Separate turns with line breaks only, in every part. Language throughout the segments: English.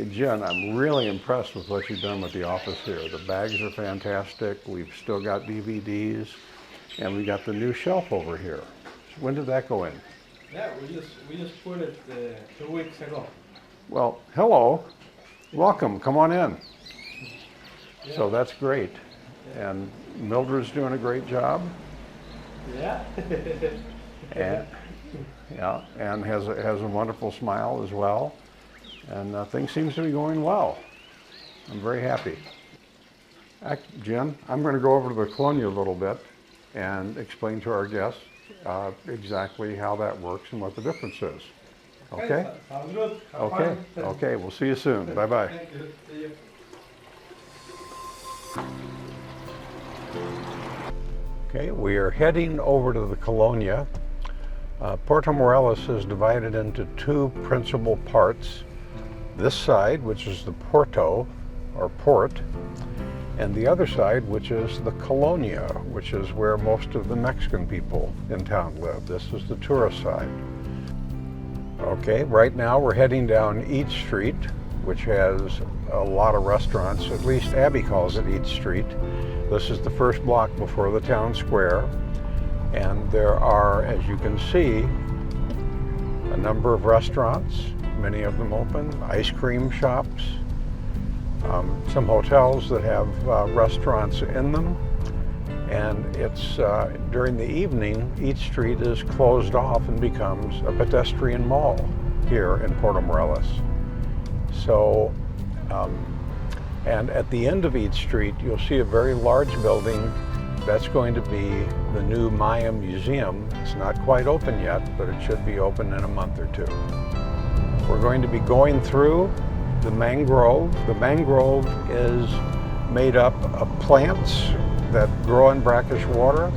Hey, Jen, I'm really impressed with what you've done with the office here. The bags are fantastic. We've still got DVDs, and we got the new shelf over here. When did that go in?
Yeah, we just put it 2 weeks ago.
Well, hello. Welcome. Come on in.
Yeah.
So that's great. And Mildred's doing a great job.
Yeah.
And yeah, and has a wonderful smile as well. And things seems to be going well. I'm very happy. Jen, I'm going to go over to the Colonia a little bit and explain to our guests exactly how that works and what the difference is. Okay?
Sounds good. Have
Okay.
fun.
Okay. We'll see you soon. Bye-bye.
Thank you. See you.
Okay, we are heading over to the Colonia. Puerto Morelos is divided into two principal parts. This side, which is the Puerto, or port, and the other side, which is the Colonia, which is where most of the Mexican people in town live. This is the tourist side. Okay, right now we're heading down Each Street, which has a lot of restaurants. At least Abbey calls it Each Street. This is the first block before the town square, and there are, as you can see, a number of restaurants, many of them open, ice cream shops, some hotels that have restaurants in them, and it's during the evening, Each Street is closed off and becomes a pedestrian mall here in Puerto Morelos. So, and at the end of Each Street, you'll see a very large building. That's going to be the new Maya Museum. It's not quite open yet, but it should be open in a month or two. We're going to be going through the mangrove. The mangrove is made up of plants that grow in brackish water.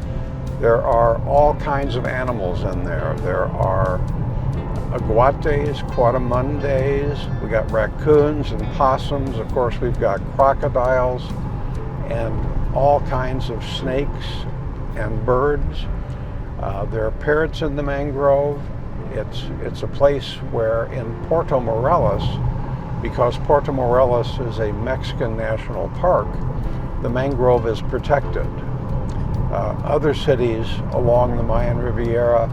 There are all kinds of animals in there. There are aguates, quadamundes, we got raccoons and possums. Of course, we've got crocodiles and all kinds of snakes and birds. There are parrots in the mangrove. It's a place where in Puerto Morelos, because Puerto Morelos is a Mexican national park, the mangrove is protected. Other cities along the Mayan Riviera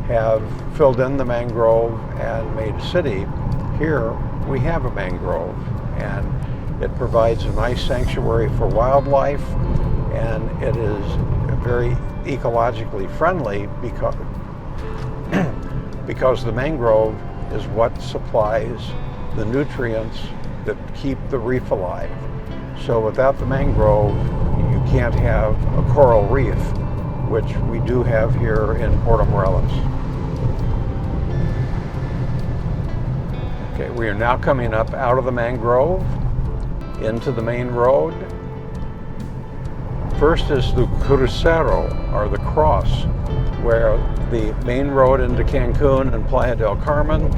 have filled in the mangrove and made a city. Here we have a mangrove, and it provides a nice sanctuary for wildlife, and it is very ecologically friendly because the mangrove is what supplies the nutrients that keep the reef alive. So without the mangrove, you can't have a coral reef, which we do have here in Puerto Morelos. Okay, we are now coming up out of the mangrove into the main road. First is the crucero, or the cross, where the main road into Cancun and Playa del Carmen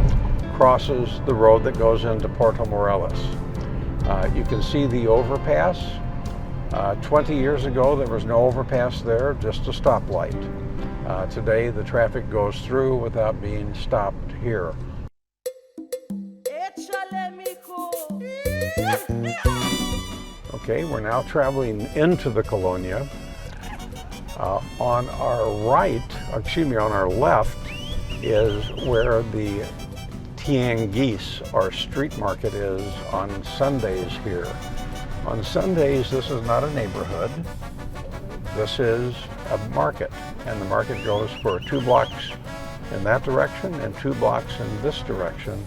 crosses the road that goes into Puerto Morelos. You can see the overpass. 20 years ago, there was no overpass there, just a stoplight. Today, the traffic goes through without being stopped here. Okay, we're now traveling into the Colonia. On our right, on our left, is where the tianguis, or street market, is on Sundays here. On Sundays, this is not a neighborhood. This is a market, and the market goes for 2 blocks in that direction and 2 blocks in this direction.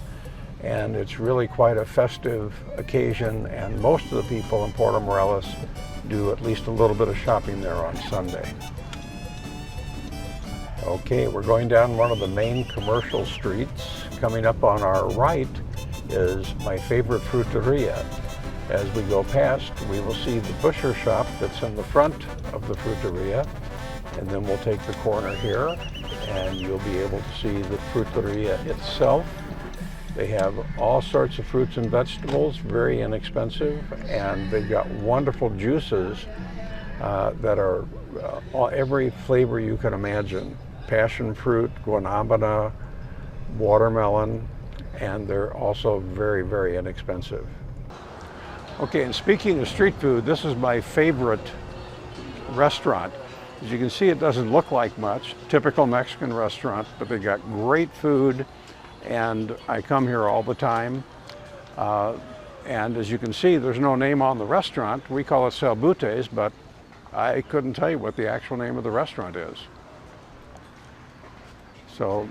And it's really quite a festive occasion, and most of the people in Puerto Morelos do at least a little bit of shopping there on Sunday. Okay, we're going down one of the main commercial streets. Coming up on our right is my favorite fruteria. As we go past, we will see the butcher shop that's in the front of the fruteria, and then we'll take the corner here, and you'll be able to see the fruteria itself. They have all sorts of fruits and vegetables, very inexpensive, and they've got wonderful juices that are every flavor you can imagine. Passion fruit, guanabana, watermelon, and they're also very, very inexpensive. Okay, and speaking of street food, this is my favorite restaurant. As you can see, it doesn't look like much, typical Mexican restaurant, but they got great food, and I come here all the time. And as you can see, there's no name on the restaurant. We call it Salbutes, but I couldn't tell you what the actual name of the restaurant is. So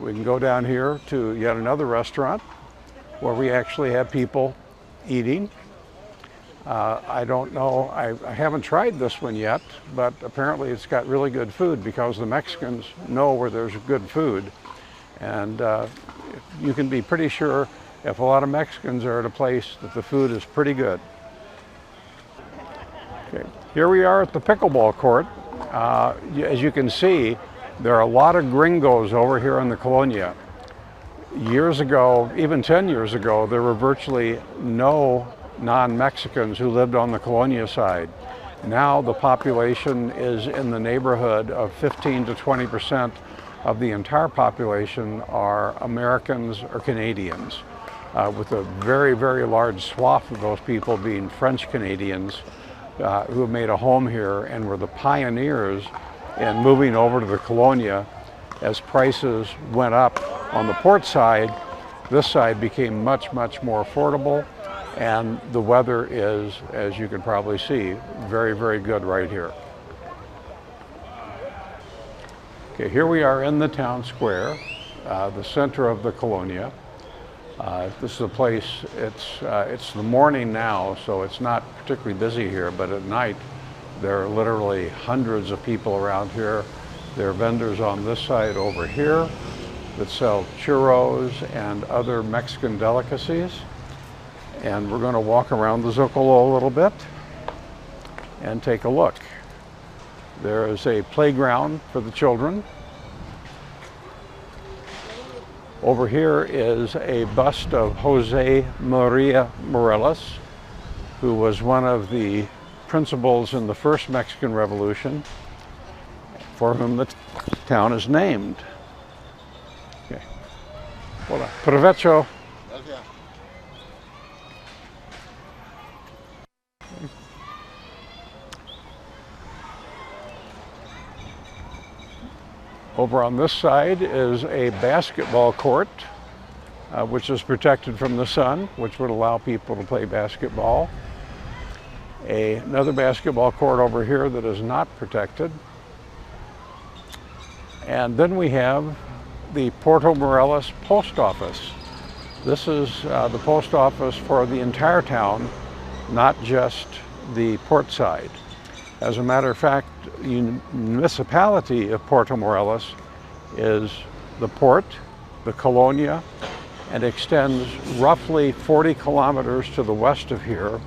we can go down here to yet another restaurant where we actually have people eating. I don't know, I haven't tried this one yet, but apparently it's got really good food because the Mexicans know where there's good food. And you can be pretty sure if a lot of Mexicans are at a place that the food is pretty good. Okay. Here we are at the pickleball court. As you can see, there are a lot of gringos over here in the Colonia. Years ago, even 10 years ago, there were virtually no non-Mexicans who lived on the Colonia side. Now the population is in the neighborhood of 15 to 20% of the entire population are Americans or Canadians, with a very, very large swath of those people being French Canadians who have made a home here and were the pioneers in moving over to the Colonia. As prices went up on the port side, this side became much, much more affordable, and the weather is, as you can probably see, very, very good right here. Okay, here we are in the town square, the center of the Colonia. This is a place, it's the morning now, so it's not particularly busy here, but at night there are literally hundreds of people around here. There are vendors on this side over here that sell churros and other Mexican delicacies. And we're going to walk around the Zocalo a little bit and take a look. There is a playground for the children. Over here is a bust of Jose Maria Morelos, who was one of the principals in the first Mexican Revolution, for whom the town is named. Okay. Hola. Provecho. Over on this side is a basketball court, which is protected from the sun, which would allow people to play basketball. Another basketball court over here that is not protected. And then we have the Puerto Morelos post office. This is the post office for the entire town, not just the port side. As a matter of fact, the municipality of Puerto Morelos is the port, the Colonia, and extends roughly 40 kilometers to the west of here,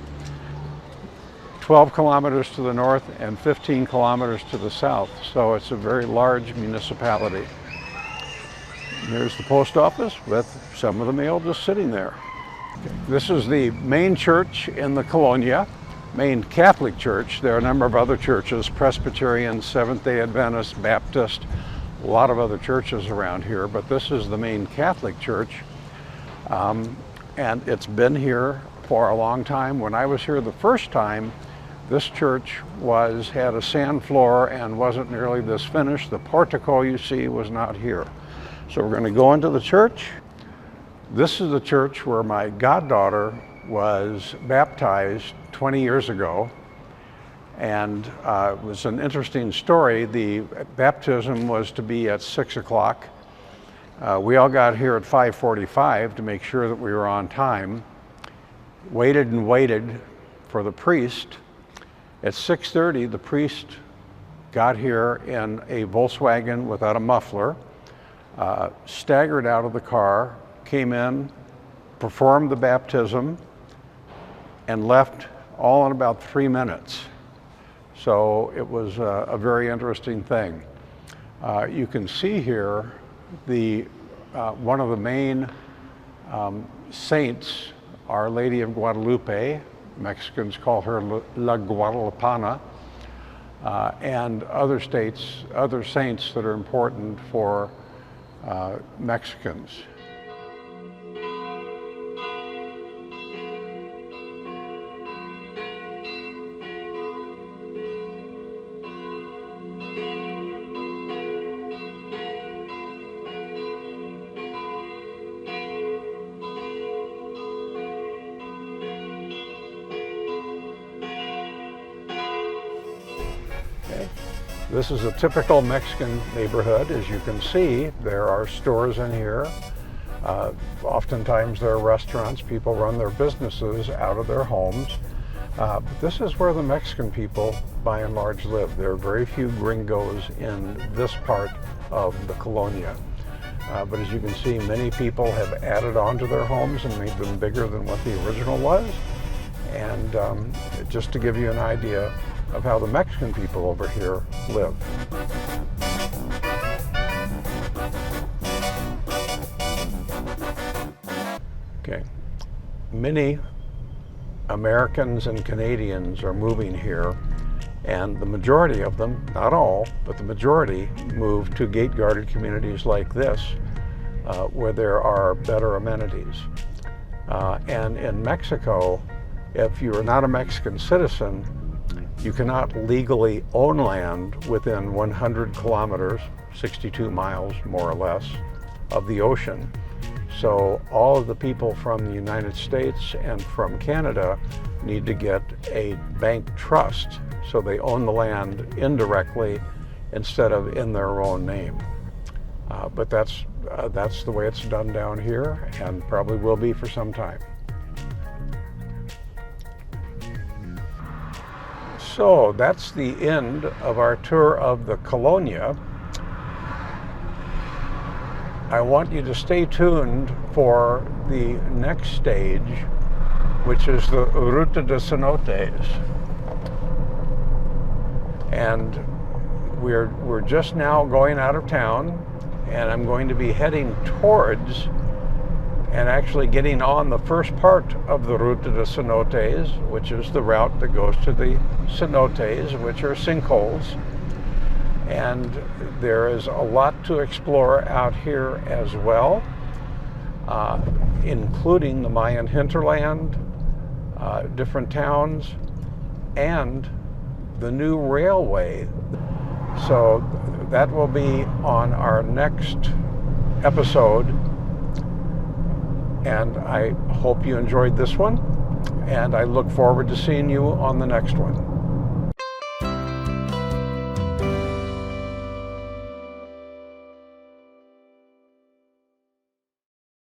12 kilometers to the north, and 15 kilometers to the south. So it's a very large municipality. And here's the post office with some of the mail just sitting there. Okay. This is the main church in the Colonia. Main Catholic church. There are a number of other churches, Presbyterian, Seventh-day Adventist, Baptist, a lot of other churches around here, but this is the main Catholic church. And it's been here for a long time. When I was here the first time, this church had a sand floor and wasn't nearly this finished. The portico you see was not here. So we're going to go into the church. This is the church where my goddaughter was baptized 20 years ago, and it was an interesting story. The baptism was to be at 6 o'clock. We all got here at 5:45 to make sure that we were on time. Waited and waited for the priest. At 6:30, the priest got here in a Volkswagen without a muffler, staggered out of the car, came in, performed the baptism, and left all in about 3 minutes. So it was a very interesting thing. You can see here one of the main saints, Our Lady of Guadalupe. Mexicans call her La Guadalupana, and other saints that are important for Mexicans. This is a typical Mexican neighborhood. As you can see, there are stores in here. Oftentimes there are restaurants. People run their businesses out of their homes. But this is where the Mexican people, by and large, live. There are very few gringos in this part of the Colonia. But as you can see, many people have added on to their homes and made them bigger than what the original was. And just to give you an idea of how the Mexican people over here live. Okay, many Americans and Canadians are moving here, and the majority of them, not all, but the majority move to gate-guarded communities like this, where there are better amenities. And in Mexico, if you are not a Mexican citizen, you cannot legally own land within 100 kilometers, 62 miles more or less, of the ocean. So all of the people from the United States and from Canada need to get a bank trust, so they own the land indirectly instead of in their own name. But that's the way it's done down here, and probably will be for some time. So that's the end of our tour of the Colonia. I want you to stay tuned for the next stage, which is the Ruta de Cenotes. And we're just now going out of town, and I'm going to be heading towards and actually getting on the first part of the Ruta de Cenotes, which is the route that goes to the cenotes, which are sinkholes. And there is a lot to explore out here as well, including the Mayan hinterland, different towns, and the new railway. So that will be on our next episode. And I hope you enjoyed this one, and I look forward to seeing you on the next one.